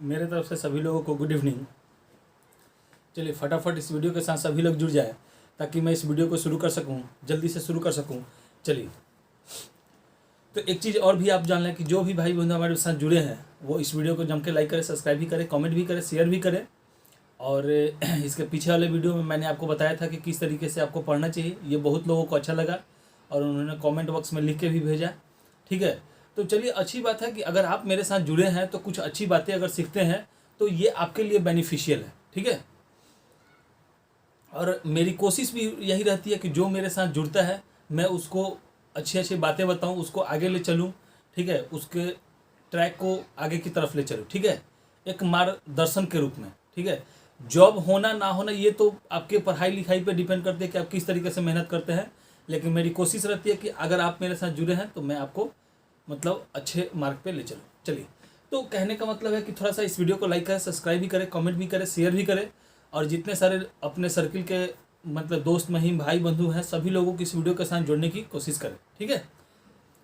मेरे तरफ से सभी लोगों को गुड इवनिंग। चलिए फटाफट इस वीडियो के साथ सभी लोग जुड़ जाए ताकि मैं इस वीडियो को शुरू कर सकूं, जल्दी से शुरू कर सकूं। चलिए, तो एक चीज़ और भी आप जान लें कि जो भी भाई बंधु हमारे साथ जुड़े हैं वो इस वीडियो को जम के लाइक करें, सब्सक्राइब भी करें, कमेंट भी करें, शेयर भी करें। और इसके पीछे वाले वीडियो में मैंने आपको बताया था कि किस तरीके से आपको पढ़ना चाहिए। ये बहुत लोगों को अच्छा लगा और उन्होंने कमेंट बॉक्स में लिख के भी भेजा। ठीक है, तो चलिए, अच्छी बात है कि अगर आप मेरे साथ जुड़े हैं तो कुछ अच्छी बातें अगर सीखते हैं तो ये आपके लिए बेनिफिशियल है। ठीक है, और मेरी कोशिश भी यही रहती है कि जो मेरे साथ जुड़ता है मैं उसको अच्छी अच्छी बातें बताऊं, उसको आगे ले चलूं। ठीक है, उसके ट्रैक को आगे की तरफ ले चलूं। ठीक है, एक मार्गदर्शन के रूप में। ठीक है, जॉब होना ना होना ये तो आपके पढ़ाई लिखाई पे डिपेंड करते हैं कि आप किस तरीके से मेहनत करते हैं, लेकिन मेरी कोशिश रहती है कि अगर आप मेरे साथ जुड़े हैं तो मैं आपको मतलब अच्छे मार्ग पे ले चलूँ। चलिए, तो कहने का मतलब है कि थोड़ा सा इस वीडियो को लाइक करें, सब्सक्राइब भी करें, कमेंट भी करें, शेयर भी करें, और जितने सारे अपने सर्किल के मतलब दोस्त महिम भाई बंधु हैं सभी लोगों की इस वीडियो के साथ जुड़ने की कोशिश करें। ठीक है,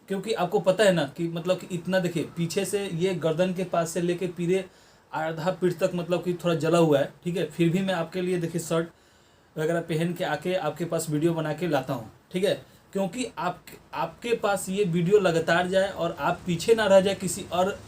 क्योंकि आपको पता है ना कि मतलब कि इतना देखिए पीछे से ये गर्दन के पास से लेके पीछे आधा पीठ तक मतलब कि थोड़ा जला हुआ है। ठीक है, फिर भी मैं आपके लिए देखिए शर्ट वगैरह पहन के आके आपके पास वीडियो बना के लाता हूँ। ठीक है, क्योंकि आपके पास ये वीडियो लगातार जाए और आप पीछे ना रह जाए किसी और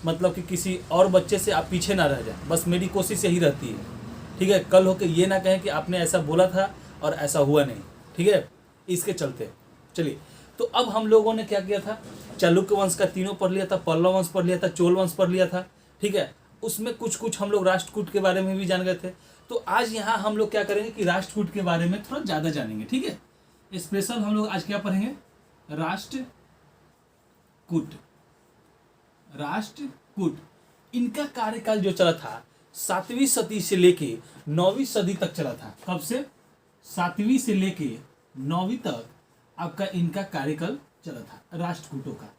मतलब कि किसी और बच्चे से आप पीछे ना रह जाए, बस मेरी कोशिश यही रहती है। ठीक है, कल होके ये ना कहें कि आपने ऐसा बोला था और ऐसा हुआ नहीं। ठीक है, इसके चलते चलिए, तो अब हम लोगों ने क्या किया था, चालुक्य वंश का तीनों पढ़ लिया था, पल्लव वंश पढ़ लिया था, चोल वंश पढ़ लिया था। ठीक है, उसमें कुछ कुछ हम लोग राष्ट्रकूट के बारे में भी जान गए थे। तो आज यहाँ हम लोग क्या करेंगे कि राष्ट्रकूट के बारे में थोड़ा ज़्यादा जानेंगे। ठीक है, स्पेशल हम लोग आज क्या पढ़ेंगे, राष्ट्रकूट। राष्ट्रकूट इनका कार्यकाल जो चला था 7वीं सदी से लेके 9वीं सदी तक चला था। कब से? 7वीं से लेके 9वीं तक आपका इनका कार्यकाल चला था राष्ट्रकूटों का।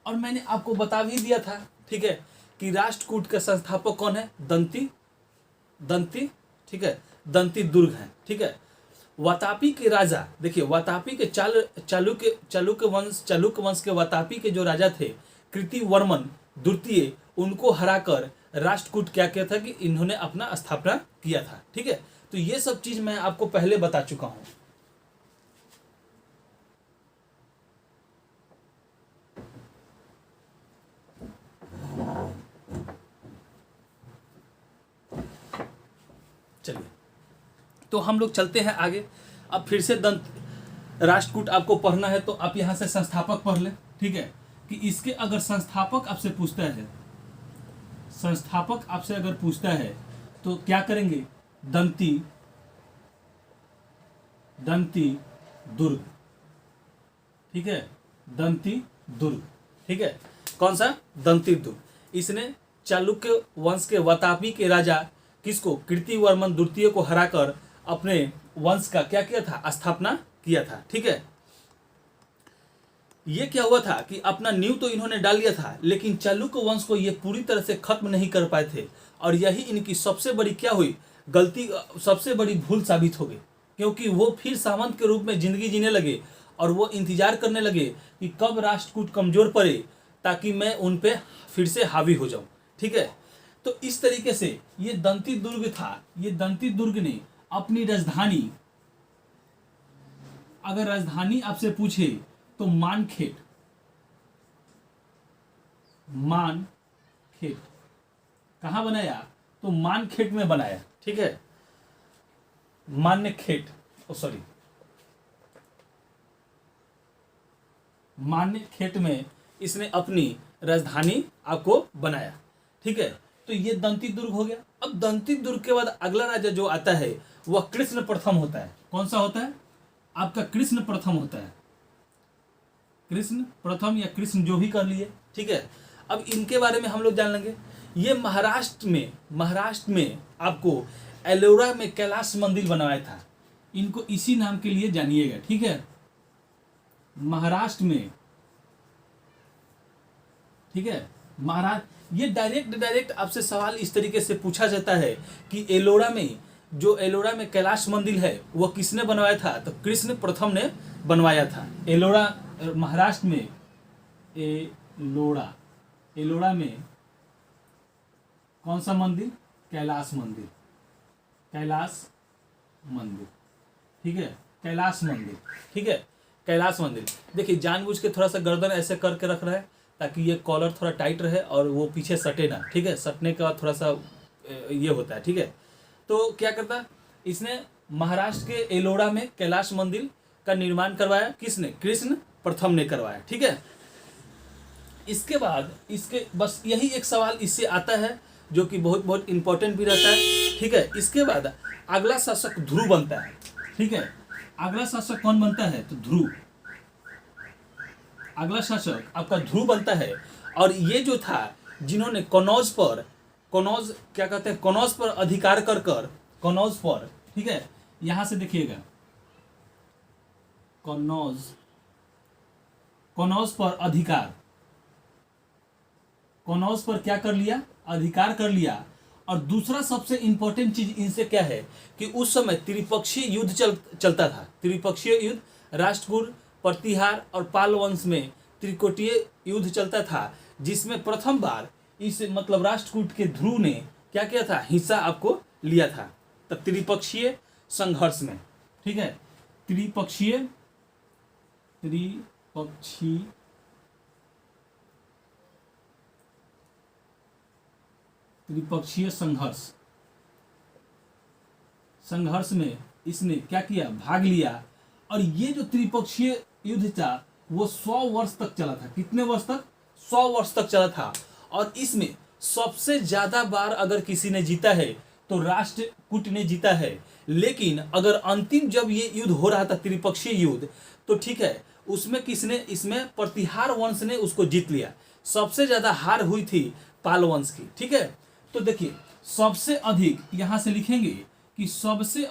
और मैंने आपको बता भी दिया था, ठीक है, कि राष्ट्रकूट का संस्थापक कौन है? दंती। ठीक है, दंती दुर्ग है। ठीक है, वातापी के राजा, देखिए वातापी के चालुक्य वंश के वातापी के जो राजा थे कृतिवर्मन द्वितीय, उनको हराकर राष्ट्रकूट क्या किया था कि इन्होंने अपना स्थापना किया था। ठीक है, तो ये सब चीज मैं आपको पहले बता चुका हूं। चलिए, तो हम लोग चलते हैं आगे। अब फिर से राष्ट्रकूट आपको पढ़ना है तो आप यहां से संस्थापक पढ़ लें। ठीक है, कि इसके अगर संस्थापक आपसे पूछता है, संस्थापक आपसे अगर पूछता है तो क्या करेंगे? दंती दुर्ग। ठीक है, दंती दुर्ग। ठीक है, कौन सा? दंती दुर्ग। इसने चालुक्य वंश के वातापी के राजा किसको? कृतिवर्मन द्वितीय को हराकर अपने वंश का क्या किया था? स्थापना किया था। ठीक है, ये क्या हुआ था कि अपना नींव तो इन्होंने डाल लिया था, लेकिन चालुक्य वंश को ये पूरी तरह से खत्म नहीं कर पाए थे। और यही इनकी सबसे बड़ी क्या हुई? गलती, सबसे बड़ी भूल साबित हो गई, क्योंकि वो फिर सामंत के रूप में जिंदगी जीने लगे और वो इंतजार करने लगे कि कब राष्ट्रकूट कमजोर पड़े ताकि मैं उन पे फिर से हावी हो जाऊं। ठीक है, तो इस तरीके से ये दंती दुर्ग था। ये दंती दुर्ग ने अपनी राजधानी, अगर राजधानी आपसे पूछे तो मानखेट कहां बनाया? तो मानखेट में बनाया। ठीक है, मान्यखेट में इसने अपनी राजधानी आपको बनाया। ठीक है, तो ये दंती दुर्ग हो गया। अब दंती दुर्ग के बाद अगला राजा जो आता है वह कृष्ण प्रथम होता है। कौन सा होता है? आपका कृष्ण प्रथम होता है। कृष्ण प्रथम या कृष्ण जो भी कर लिए। ठीक है, अब इनके बारे में हम लोग जान लेंगे। ये महाराष्ट्र में आपको एलोरा में कैलाश मंदिर बनवाया था। इनको इसी नाम के लिए जानिएगा। ठीक है, महाराष्ट्र में। ठीक है, महाराष्ट्र। ये डायरेक्ट आपसे सवाल इस तरीके से पूछा जाता है कि एलोरा में कैलाश मंदिर है वो किसने बनवाया था? तो कृष्ण प्रथम ने बनवाया था। एलोरा महाराष्ट्र में, एलोरा में कौन सा मंदिर? कैलाश मंदिर, कैलाश मंदिर, ठीक है, कैलाश मंदिर, ठीक है, कैलाश मंदिर। देखिए जानबूझ के थोड़ा सा गर्दन ऐसे करके रख रहा है ताकि ये कॉलर थोड़ा टाइट रहे और वो पीछे सटे ना, ठीक है, सटने के बाद थोड़ा सा ये होता है, ठीक है। तो क्या करता, इसने महाराष्ट्र के एलोरा में कैलाश मंदिर का निर्माण करवाया। किसने? कृष्ण प्रथम ने करवाया, ठीक है। इसके बाद इसके बस यही एक सवाल इससे आता है जो कि बहुत बहुत इंपॉर्टेंट भी रहता है, ठीक है। इसके बाद अगला शासक ध्रुव बनता है, ठीक है। अगला शासक कौन बनता है? तो ध्रुव, अगला शासक आपका ध्रुव बनता है। और ये जो था जिन्होंने कनौज पर, कनौज क्या कहते हैं, कनौज पर अधिकार कर कर, कनौज पर, ठीक है, यहां से देखिएगा, कनौज, कनौज पर अधिकार, कनौज पर क्या कर लिया? अधिकार कर लिया। और दूसरा सबसे इंपॉर्टेंट चीज इनसे क्या है कि उस समय त्रिपक्षीय युद्ध चलता था। त्रिपक्षीय युद्ध, राष्ट्रकूट, प्रतिहार और पाल वंश में त्रिकोटीय युद्ध चलता था, जिसमें प्रथम बार इस मतलब राष्ट्रकूट के ध्रुव ने क्या किया था? हिस्सा आपको लिया था। तो त्रिपक्षीय संघर्ष में, ठीक है, त्रिपक्षीय संघर्ष में इसने क्या किया? भाग लिया। और ये जो त्रिपक्षीय युद्ध था वो 100 वर्ष तक चला था। कितने वर्ष तक? 100 वर्ष तक चला था। और इसमें सबसे ज्यादा बार अगर किसी ने जीता है तो राष्ट्रकूट ने जीता है। लेकिन अगर अंतिम जब ये युद्ध हो रहा था त्रिपक्षीय युद्ध, तो ठीक है, उसमें किसने? इसमें प्रतिहार वंश ने उसको जीत लिया। सबसे ज्यादा हार हुई थी पाल वंश की, ठीक है। तो देखिए सबसे अधिक यहां से लिखेंगे कि सबसे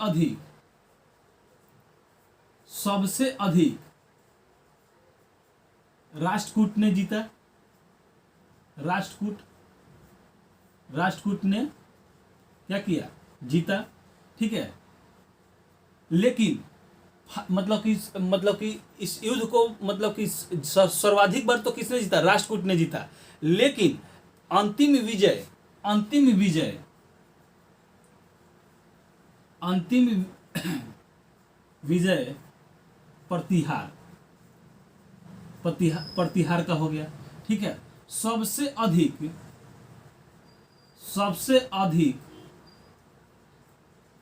अधिक राष्ट्रकूट ने जीता। राष्ट्रकूट ने क्या किया? जीता, ठीक है। लेकिन मतलब कि इस युद्ध को मतलब कि सर्वाधिक बार तो किसने जीता? राष्ट्रकूट ने जीता। लेकिन अंतिम विजय प्रतिहार का हो गया, ठीक है। सबसे अधिक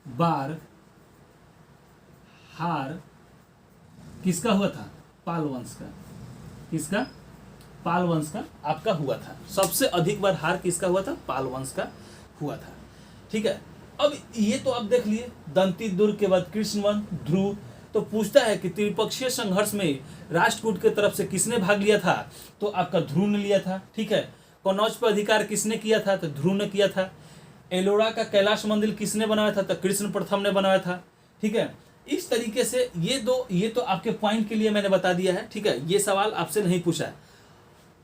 बार हार किसका हुआ था? पाल वंश का। किसका? पाल वंश का आपका हुआ था। सबसे अधिक बार हार किसका हुआ था? पाल वंश का हुआ था, ठीक है। अब ये तो आप देख लिए दंती दुर्ग के बाद कृष्णवंश, ध्रुव। तो पूछता है कि त्रिपक्षीय संघर्ष में राष्ट्रकूट की तरफ से किसने भाग लिया था? तो आपका ध्रुव ने लिया था, ठीक है। कनौज पर अधिकार किसने किया था? तो ध्रुव ने किया था। एलोरा का कैलाश मंदिर किसने बनाया था? तो कृष्ण प्रथम ने बनाया था, ठीक है। इस तरीके से ये तो आपके पॉइंट के लिए मैंने बता दिया है, ठीक है। ये सवाल आपसे नहीं पूछा है।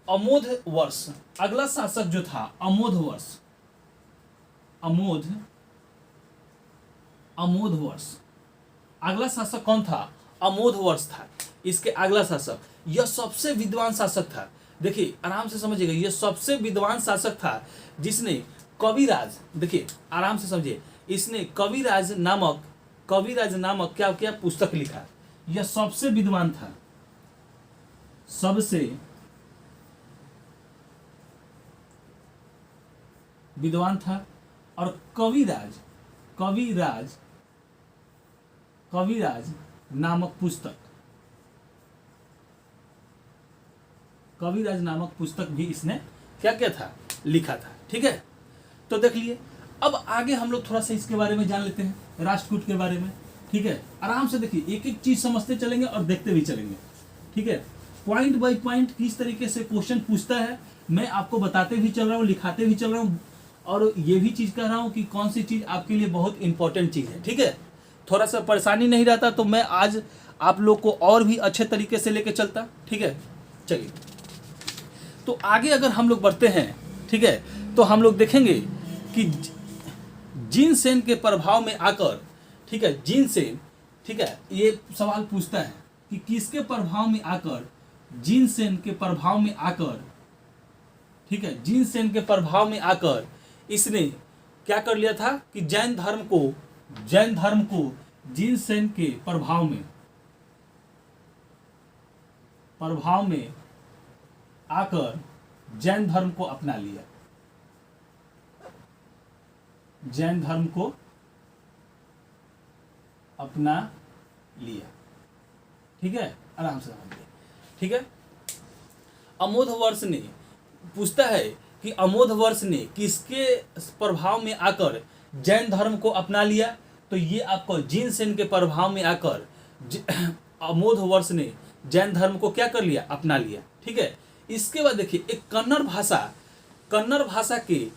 अमोध वर्ष, अगला शासक जो था अमोध वर्ष, अगला शासक कौन था? अमोध वर्ष था इसके अगला शासक। यह सबसे विद्वान शासक था। देखिए आराम से समझिएगा, यह सबसे विद्वान शासक था जिसने कविराज, देखिए आराम से समझिए, इसने कविराज नामक क्या पुस्तक लिखा। यह सबसे विद्वान था, सबसे विद्वान था। और कविराज नामक पुस्तक भी इसने क्या किया था? लिखा था, ठीक है। तो देख लिए। अब आगे हम लोग थोड़ा सा इसके बारे में जान लेते हैं, राष्ट्रकूट के बारे में, ठीक है। आराम से देखिए, एक एक चीज समझते चलेंगे और देखते भी चलेंगे, ठीक है। पॉइंट बाय पॉइंट किस तरीके से क्वेश्चन पूछता है मैं आपको बताते भी चल रहा हूँ, लिखाते भी चल रहा हूँ, और ये भी चीज कह रहा हूँ कि कौन सी चीज आपके लिए बहुत इंपॉर्टेंट चीज है, ठीक है। थोड़ा सा परेशानी नहीं रहता तो मैं आज आप लोग को और भी अच्छे तरीके से लेके चलता, ठीक है। चलिए तो आगे अगर हम लोग बढ़ते हैं, ठीक है, तो हम लोग देखेंगे कि जिनसेन के प्रभाव में आकर, ठीक है, जिनसेन, ठीक है, ये सवाल पूछता है कि किसके प्रभाव में आकर, जिनसेन के प्रभाव में आकर, ठीक है, जिनसेन के प्रभाव में आकर इसने क्या कर लिया था कि जैन धर्म को जिनसेन के प्रभाव में आकर जैन धर्म को अपना लिया। जैन धर्म को अपना लिया। ठीक है, आराम से समझिए। ठीक है, अमोधवर्ष ने पूछता है कि अमोधवर्ष ने किसके प्रभाव में आकर जैन धर्म को अपना लिया, तो ये आपको जिनसेन के प्रभाव में आकर अमोधवर्ष ने जैन धर्म को क्या कर लिया, अपना लिया। ठीक है, इसके बाद देखिए एक कन्नड़ भाषा के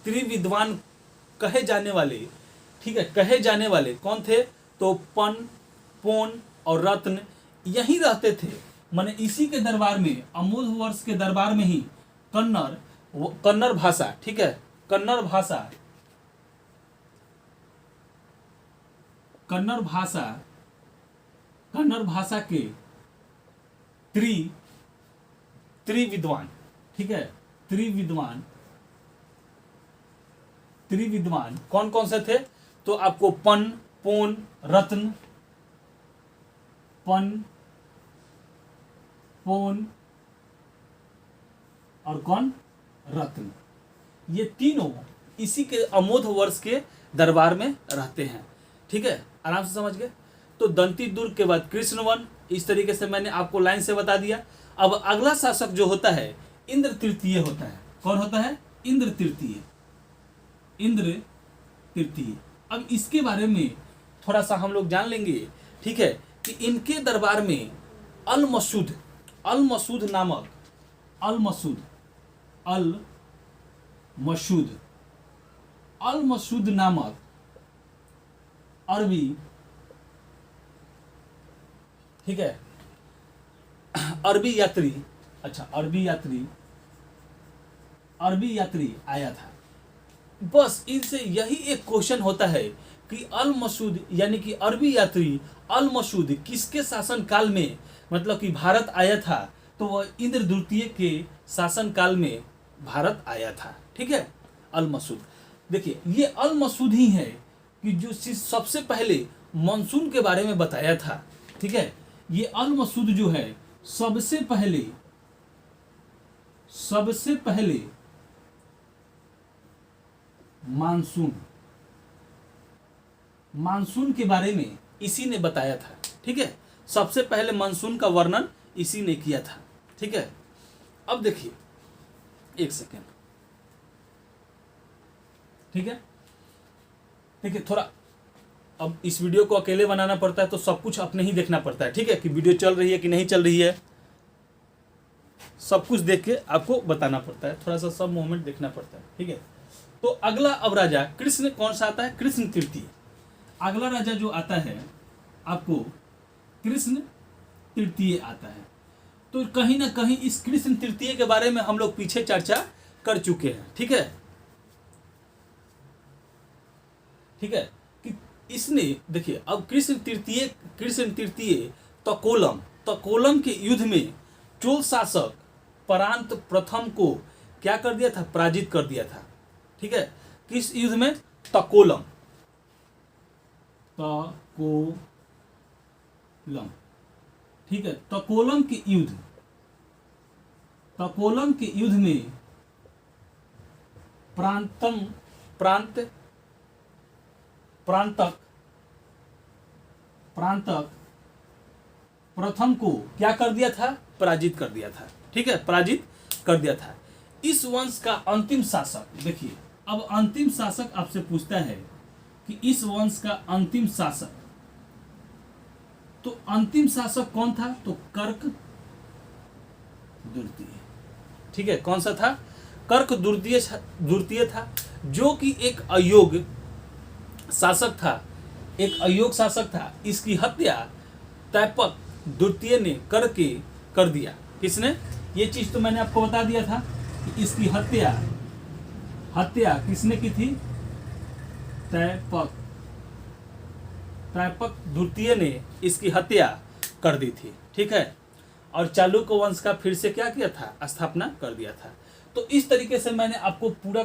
त्रिविद्वान कहे जाने वाले, ठीक है, कहे जाने वाले कौन थे, तो पन, पोन और रत्न यहीं रहते थे। माने इसी के दरबार में, अमोधवर्ष के दरबार में ही कन्नड़ भाषा, ठीक है, कन्नड़ भाषा के त्रिविद्वान, ठीक है, त्रिविद्वान कौन कौन से थे, तो आपको पन, पोन, रत्न, पन, पोन और कौन, रत्न, ये तीनों इसी के अमोधवर्ष के दरबार में रहते हैं। ठीक है, आराम से समझ गए। तो दंती दुर्ग के बाद कृष्णवन, इस तरीके से मैंने आपको लाइन से बता दिया। अब अगला शासक जो होता है इंद्र तृतीय होता है। कौन होता है, इंद्र तृतीय। अब इसके बारे में थोड़ा सा हम लोग जान लेंगे। ठीक है, कि इनके दरबार में अल मसूद नामक अरबी, ठीक है, अरबी यात्री आया था। बस इनसे यही एक क्वेश्चन होता है कि अल मसूद यानी कि अरबी यात्री अल मसूद किसके शासन काल में, मतलब कि भारत आया था, तो वह इंद्र द्वितीय के शासन काल में भारत आया था। ठीक है, अल मसूद। देखिए ये अल मसूद ही है कि जो सबसे पहले मानसून के बारे में बताया था। ठीक है, ये अल मसूद जो है सबसे पहले मानसून के बारे में इसी ने बताया था। ठीक है, सबसे पहले मानसून का वर्णन इसी ने किया था। ठीक है, अब देखिए एक सेकेंड। ठीक है, देखिए थोड़ा अब इस वीडियो को अकेले बनाना पड़ता है तो सब कुछ अपने ही देखना पड़ता है। ठीक है, कि वीडियो चल रही है कि नहीं चल रही है, सब कुछ देख के आपको बताना पड़ता है, थोड़ा सा सब मोमेंट देखना पड़ता है। ठीक है, तो अगला अब राजा कृष्ण कौन सा आता है, कृष्ण तृतीय। अगला राजा जो आता है आपको कृष्ण तृतीय आता है। तो कहीं ना कहीं इस कृष्ण तृतीय के बारे में हम लोग पीछे चर्चा कर चुके हैं। ठीक है, कि इसने देखिए अब कृष्ण तृतीय तकोलम के युद्ध में चोल शासक परांत प्रथम को क्या कर दिया था, पराजित कर दिया था। ठीक है, किस युद्ध में, तकोलम। ठीक है, तकोलम के युद्ध में प्रांतक प्रथम को क्या कर दिया था, पराजित कर दिया था। ठीक है, पराजित कर दिया था। इस वंश का अंतिम शासक, देखिए अब अंतिम शासक आपसे पूछता है कि इस वंश का अंतिम शासक, तो अंतिम शासक कौन था, तो कर्क द्वितीय। ठीक है, कौन सा था, कर्क द्वितीय था, जो कि एक अयोग्य शासक था। इसकी हत्या तैपक द्वितीय ने करके कर दिया। किसने, ये चीज तो मैंने आपको बता दिया था कि इसकी हत्या किसने की थी, तैपक द्वितीय ने इसकी हत्या कर दी थी। ठीक है, और चालुक्य वंश का फिर से क्या किया था, स्थापना कर दिया था। तो इस तरीके से मैंने आपको पूरा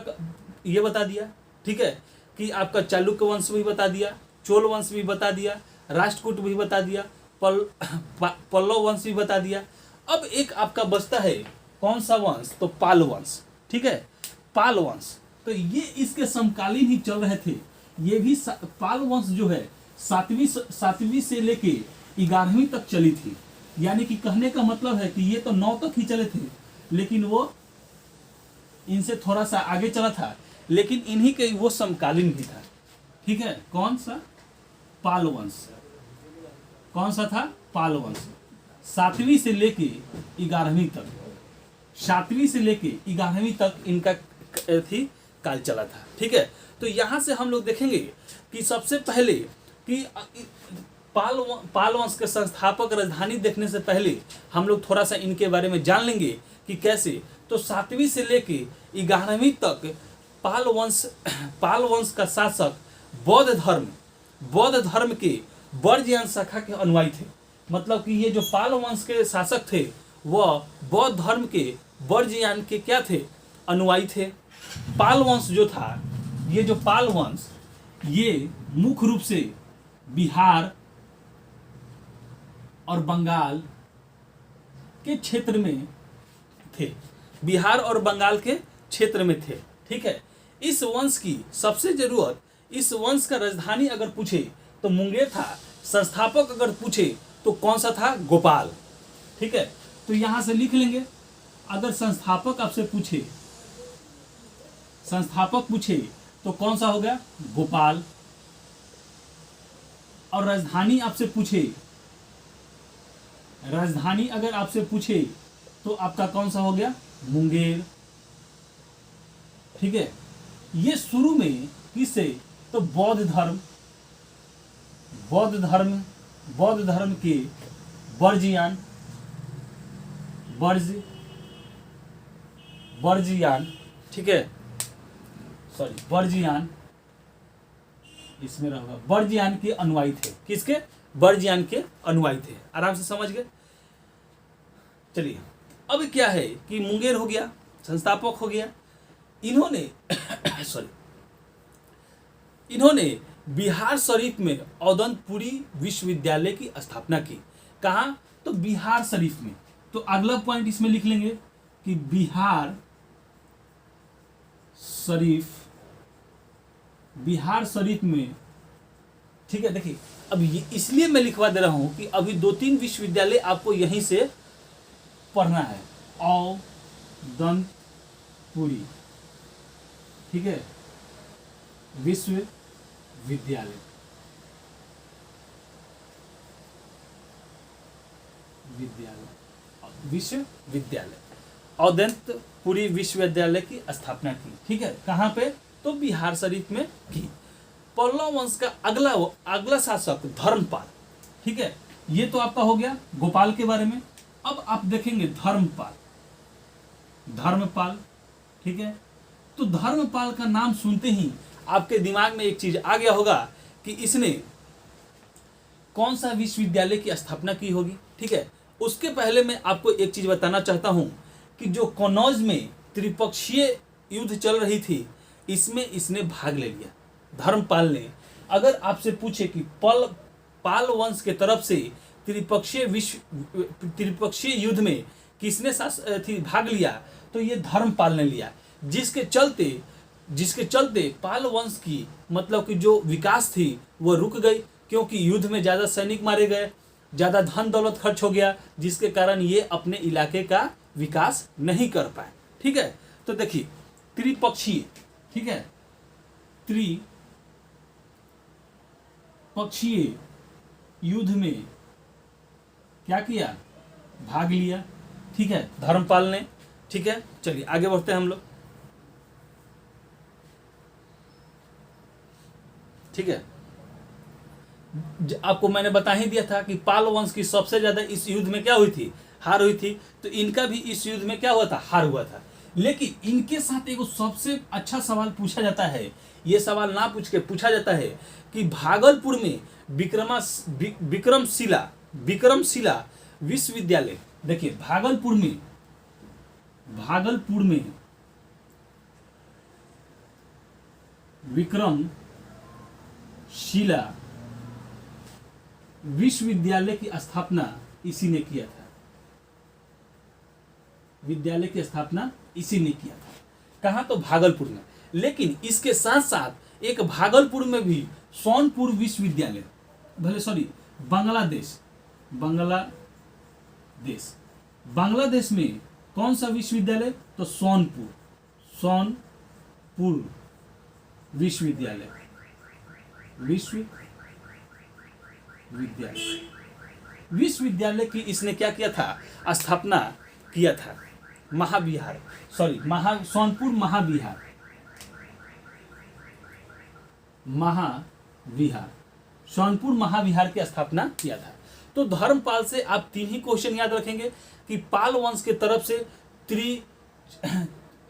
ये बता दिया, ठीक है, कि आपका चालुक्य वंश भी बता दिया, चोल वंश भी बता दिया, राष्ट्रकूट भी बता दिया, पल्लव वंश भी बता दिया। अब एक आपका बचता है कौन सा वंश, तो पाल वंश, ठीक है, पाल वंश। तो ये इसके समकालीन ही चल रहे थे। ये भी पाल वंश जो है सातवीं से लेके 11वीं तक चली थी। यानी कि कहने का मतलब है कि ये तो 9 तक ही चले थे, लेकिन वो इनसे थोड़ा सा आगे चला था, लेकिन इन्हीं के वो समकालीन भी था, ठीक है। कौन सा, पाल वंश। कौन सा था, पाल वंश। 7वीं से लेके 11वीं तक, 7वीं से लेके 11वीं तक इनका थी काल चला था, ठीक है। तो यहाँ से हम लोग देखेंगे कि सबसे पहले कि पाल वंश के संस्थापक राजधानी देखने से पहले हम लोग थोड़ा सा इनके बारे में जान लेंगे कि कैसे। तो 7वीं से लेके 11वीं तक पाल वंश का शासक बौद्ध धर्म के वर्जयान शाखा के अनुयायी थे। मतलब कि ये जो पाल वंश के शासक थे वह बौद्ध धर्म के वर्जयान के क्या थे, अनुयायी थे। पाल वंश जो था, ये जो पाल वंश, ये मुख्य रूप से बिहार और बंगाल के क्षेत्र में थे, बिहार और बंगाल के क्षेत्र में थे, ठीक है। इस वंश की सबसे जरूरत, इस वंश का राजधानी अगर पूछे तो मुंगेर था, संस्थापक अगर पूछे तो कौन सा था, गोपाल, ठीक है। तो यहां से लिख लेंगे, अगर संस्थापक आपसे पूछे, संस्थापक पूछे तो कौन सा हो गया, गोपाल। और राजधानी आपसे पूछे, राजधानी अगर आपसे पूछे तो आपका कौन सा हो गया, मुंगेर, ठीक है। ये शुरू में किससे, तो बौद्ध धर्म के वर्जयान, ठीक है, सॉरी वर्जयान, इसमें रहेगा वर्जयान के अनुयायी थे। किसके, वर्जयान के अनुयायी थे। आराम से समझ गए। चलिए, अब क्या है कि मुंगेर हो गया, संस्थापक हो गया। इन्होंने बिहार शरीफ में औदंतपुरी विश्वविद्यालय की स्थापना की। कहाँ, तो बिहार शरीफ में। तो अगला पॉइंट इसमें लिख लेंगे कि बिहार शरीफ में, ठीक है। देखिए, अब ये इसलिए मैं लिखवा दे रहा हूं कि अभी 2-3 विश्वविद्यालय आपको यहीं से पढ़ना है। औदंतपुरी, ठीक है, विश्वविद्यालय, औदंतपुरी विश्वविद्यालय की स्थापना की, ठीक है। कहाँ पे, तो बिहार शरीफ में की। पल्लव वंश का अगला शासक धर्मपाल, ठीक है। ये तो आपका हो गया गोपाल के बारे में। अब आप देखेंगे धर्मपाल, ठीक है। तो धर्मपाल का नाम सुनते ही आपके दिमाग में एक चीज आ गया होगा कि इसने कौन सा विश्वविद्यालय की स्थापना की होगी, ठीक है। उसके पहले मैं आपको एक चीज बताना चाहता हूं कि जो कन्नौज में त्रिपक्षीय युद्ध चल रही थी, इसमें इसने भाग ले लिया, धर्मपाल ने। अगर आपसे पूछे कि पाल वंश के तरफ से त्रिपक्षीय युद्ध में किसने भाग लिया, तो ये धर्मपाल ने लिया। जिसके चलते पाल वंश की मतलब कि जो विकास थी वो रुक गई, क्योंकि युद्ध में ज़्यादा सैनिक मारे गए, ज़्यादा धन दौलत खर्च हो गया, जिसके कारण ये अपने इलाके का विकास नहीं कर पाए, ठीक है। तो देखिए, त्रिपक्षीय, ठीक है, त्रिपक्षीय युद्ध में क्या किया, भाग लिया, ठीक है, धर्मपाल ने, ठीक है। चलिए आगे बढ़ते हैं हम लोग, ठीक है। आपको मैंने बता ही दिया था कि पाल वंश की सबसे ज्यादा इस युद्ध में क्या हुई थी, हार हुई थी। तो इनका भी इस युद्ध में क्या हुआ था, हार हुआ था। लेकिन इनके साथ एक सबसे अच्छा सवाल पूछा जाता है, ये सवाल ना पूछ के पूछा जाता है कि भागलपुर में विक्रमशिला विश्वविद्यालय, देखिए भागलपुर में विक्रमशिला विश्वविद्यालय की स्थापना इसी ने किया था। विद्यालय की स्थापना इसी ने किया था। कहाँ? तो भागलपुर में। लेकिन इसके साथ साथ एक भागलपुर में भी सोनपुर विश्वविद्यालय, बांग्लादेश में कौन सा विश्वविद्यालय? तो सोनपुर विश्वविद्यालय की इसने क्या किया था? स्थापना किया था। सोनपुर महाविहार की स्थापना किया था। तो धर्मपाल से आप 3 ही क्वेश्चन याद रखेंगे कि पाल वंश के तरफ से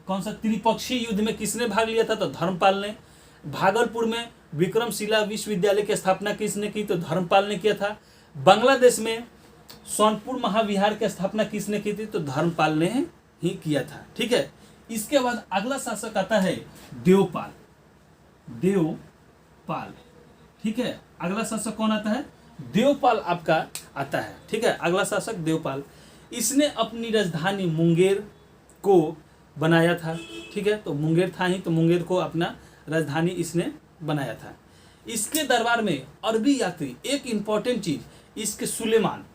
त्रिपक्षीय युद्ध में किसने भाग लिया था? तो धर्मपाल ने। भागलपुर में विक्रमशिला विश्वविद्यालय की स्थापना किसने की? तो धर्मपाल ने किया था। बांग्लादेश में सोनपुर महाविहार की स्थापना किसने की थी? तो धर्मपाल ने ही किया था। ठीक है। इसके बाद अगला शासक आता है देवपाल। ठीक है। अगला शासक कौन आता है? देवपाल आपका आता है। ठीक है। अगला शासक देवपाल। इसने अपनी राजधानी मुंगेर को बनाया था। ठीक है। तो मुंगेर था ही, तो मुंगेर को अपना राजधानी इसने बनाया था। इसके दरबार में अरबी यात्री, एक इंपॉर्टेंट चीज, इसके सुलेमान,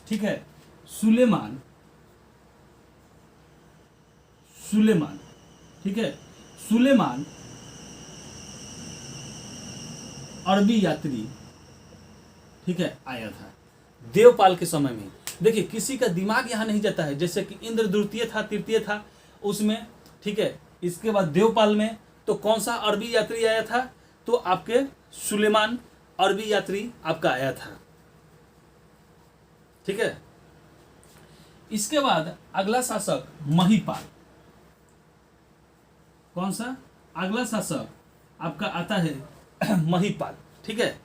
ठीक है, सुलेमान, ठीक है, सुलेमान अरबी यात्री, ठीक है, आया था देवपाल के समय में। देखिए किसी का दिमाग यहाँ नहीं जाता है, जैसे कि इंद्र द्वितीय था, तृतीय था उसमें, ठीक है। इसके बाद देवपाल में तो कौन सा अरबी यात्री आया था? तो आपके सुलेमान अरबी यात्री आपका आया था। ठीक है। इसके बाद अगला शासक महिपाल। कौन सा? अगला शासक आपका आता है महिपाल। ठीक है।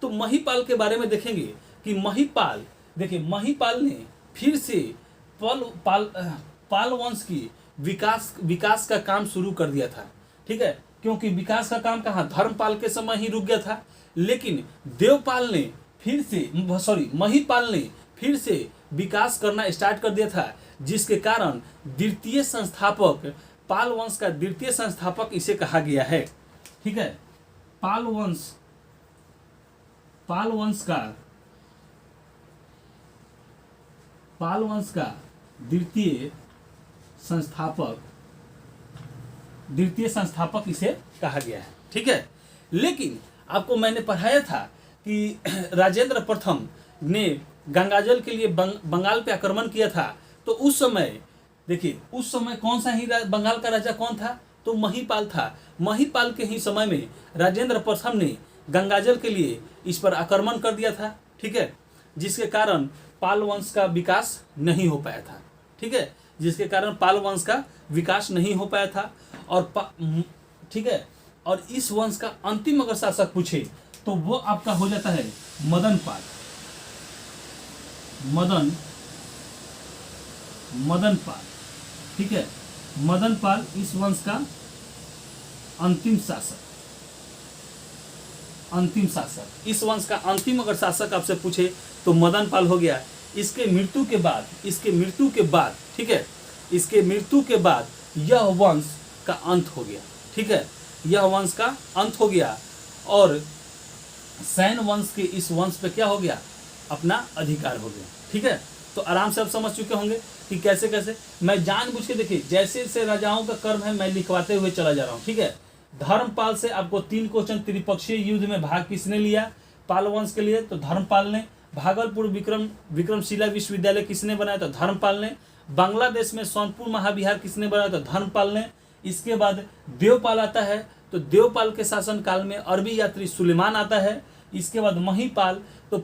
तो महिपाल के बारे में देखेंगे कि महिपाल, देखिए महिपाल ने फिर से पाल वंश की विकास का काम शुरू कर दिया था। ठीक है। क्योंकि विकास का काम कहाँ? धर्मपाल के समय ही रुक गया था। लेकिन महिपाल ने फिर से विकास करना स्टार्ट कर दिया था, जिसके कारण द्वितीय संस्थापक, पाल वंश का द्वितीय संस्थापक इसे कहा गया है। ठीक है। पाल वंश का द्वितीय संस्थापक इसे कहा गया है। ठीक है। लेकिन आपको मैंने पढ़ाया था कि राजेंद्र प्रथम ने गंगाजल के लिए बंगाल पे आक्रमण किया था। तो उस समय देखिए, उस समय कौन सा ही बंगाल का राजा कौन था? तो महिपाल था। महिपाल के ही समय में राजेंद्र प्रथम ने गंगाजल के लिए इस पर आक्रमण कर दिया था। ठीक है। जिसके कारण पाल वंश का विकास नहीं हो पाया था। ठीक है। जिसके कारण पाल वंश का विकास नहीं हो पाया था। और ठीक है। और इस वंश का अंतिम अगर शासक पूछे तो वो आपका हो जाता है मदनपाल। ठीक है। मदनपाल इस वंश का अंतिम शासक। इस वंश का अंतिम अगर शासक आपसे पूछे तो मदनपाल हो गया। इसके मृत्यु के बाद, ठीक है, इसके मृत्यु के बाद यह वंश का अंत हो गया। ठीक है। यह वंश का अंत हो गया और सैन वंश के इस वंश पे क्या हो गया? अपना अधिकार हो गया। ठीक है। तो आराम से आप समझ चुके होंगे कि कैसे कैसे मैं जानबूझ के, देखिए जैसे जैसे राजाओं का कर्म है मैं लिखवाते हुए चला जा रहा हूँ। ठीक है। धर्मपाल से आपको 3 क्वेश्चन, त्रिपक्षीय युद्ध में भाग किसने लिया पाल वंश के लिए? तो धर्मपाल ने। भागलपुर विक्रमशिला विश्वविद्यालय किसने बनाया? तो धर्मपाल ने। बांग्लादेश में सोनपुर महाविहार किसने बनाया? तो धर्मपाल ने। इसके बाद देवपाल आता है, तो देवपाल के शासन काल में अरबी यात्री सुलेमान आता है। इसके बाद महिपाल, तो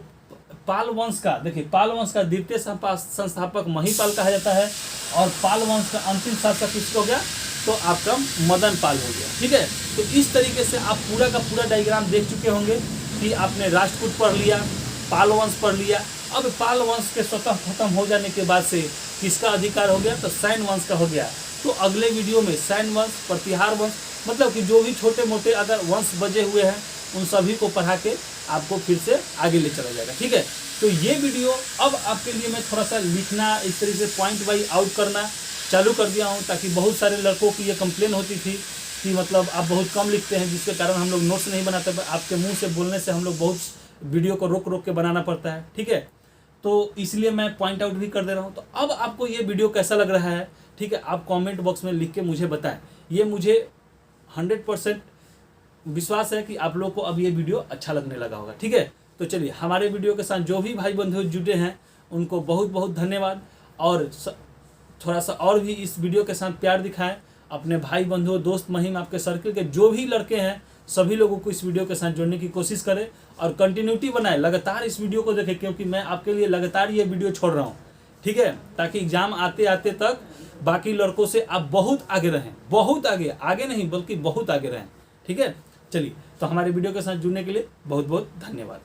पाल वंश का, देखिए पाल वंश का द्वितीय संस्थापक महिपाल कहा जाता है और पाल वंश का अंतिम शासक किसको हो गया? तो आपका मदनपाल हो गया। ठीक है। तो इस तरीके से आप पूरा का पूरा डायग्राम देख चुके होंगे कि आपने राष्ट्रकूट पढ़ लिया, पाल वंश पढ़ लिया। अब पाल वंश के स्वतः खत्म हो जाने के बाद से किसका अधिकार हो गया? तो सैन वंश का हो गया। तो अगले वीडियो में सैन वंश, प्रतिहार वंश मतलब कि जो भी छोटे मोटे अगर वंश बजे हुए हैं उन सभी को पढ़ा के आपको फिर से आगे ले चला जाएगा। ठीक है, तो ये वीडियो अब आपके लिए मैं थोड़ा सा लिखना, इस तरीके से पॉइंट वाइज आउट करना चालू कर दिया हूँ, ताकि बहुत सारे लड़कों की ये कंप्लेन होती थी कि मतलब आप बहुत कम लिखते हैं, जिसके कारण हम लोग नोट्स नहीं बनाते। आपके मुंह से बोलने से हम लोग बहुत वीडियो को रोक रोक के बनाना पड़ता है। ठीक है, तो इसलिए मैं पॉइंट आउट भी कर दे रहा हूँ। तो अब आपको ये वीडियो कैसा लग रहा है, ठीक है, आप कमेंट बॉक्स में लिख के मुझे बताएं। ये मुझे 100% विश्वास है कि आप लोग को अब ये वीडियो अच्छा लगने लगा होगा। ठीक है, तो चलिए हमारे वीडियो के साथ जो भी भाई बंधु जुटे हैं उनको बहुत बहुत धन्यवाद, और थोड़ा सा और भी इस वीडियो के साथ प्यार दिखाएं। अपने भाई बंधु, दोस्त महिम, आपके सर्किल के जो भी लड़के हैं सभी लोगों को इस वीडियो के साथ जोड़ने की कोशिश करें और कंटिन्यूटी बनाएं, लगातार इस वीडियो को देखें, क्योंकि मैं आपके लिए लगातार ये वीडियो छोड़ रहा हूँ। ठीक है, ताकि एग्जाम आते आते तक बाकी लड़कों से आप बहुत आगे रहें, बहुत आगे, आगे नहीं बल्कि बहुत आगे रहें। ठीक है, चलिए, तो हमारे वीडियो के साथ जुड़ने के लिए बहुत बहुत धन्यवाद।